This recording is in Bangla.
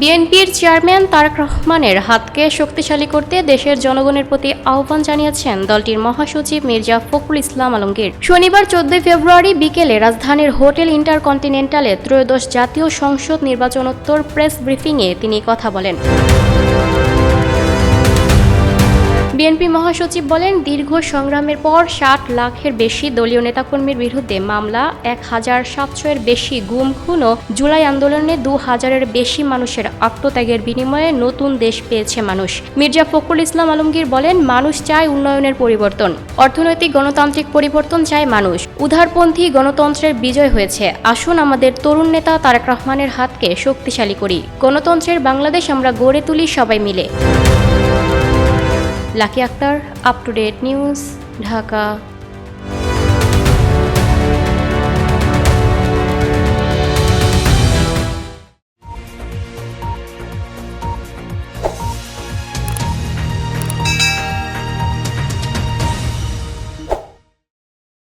বিএনপির চেয়ারম্যান তারেক রহমানের হাতকে শক্তিশালী করতে দেশের জনগণের প্রতি আহ্বান জানিয়েছেন দলটির মহাসচিব মির্জা ফখরুল ইসলাম আলমগীর। শনিবার 14 ফেব্রুয়ারি বিকেলে রাজধানীর হোটেল ইন্টারকন্টিনেন্টালে ত্রয়োদশ জাতীয় সংসদ নির্বাচনোত্তর প্রেস ব্রিফিংয়ে তিনি কথা বলেন। বিএনপি মহাসচিব বলেন, দীর্ঘ সংগ্রামের পর 60 লাখের বেশি দলীয় নেতাকর্মীর বিরুদ্ধে মামলা, 1700-এর বেশি গুম খুন ও জুলাই আন্দোলনে 2000-এর বেশি মানুষের আত্মত্যাগের বিনিময়ে নতুন দেশ পেয়েছে মানুষ। মির্জা ফখরুল ইসলাম আলমগীর বলেন, মানুষ চায় উন্নয়নের পরিবর্তন, অর্থনৈতিক গণতান্ত্রিক পরিবর্তন চায় মানুষ। উদারপন্থী গণতন্ত্রের বিজয় হয়েছে। আসুন আমাদের তরুণ নেতা তারেক রহমানের হাতকে শক্তিশালী করি। গণতন্ত্রের বাংলাদেশ আমরা গড়ে তুলি সবাই মিলে। Lucky Akter, up to date news, Dhaka.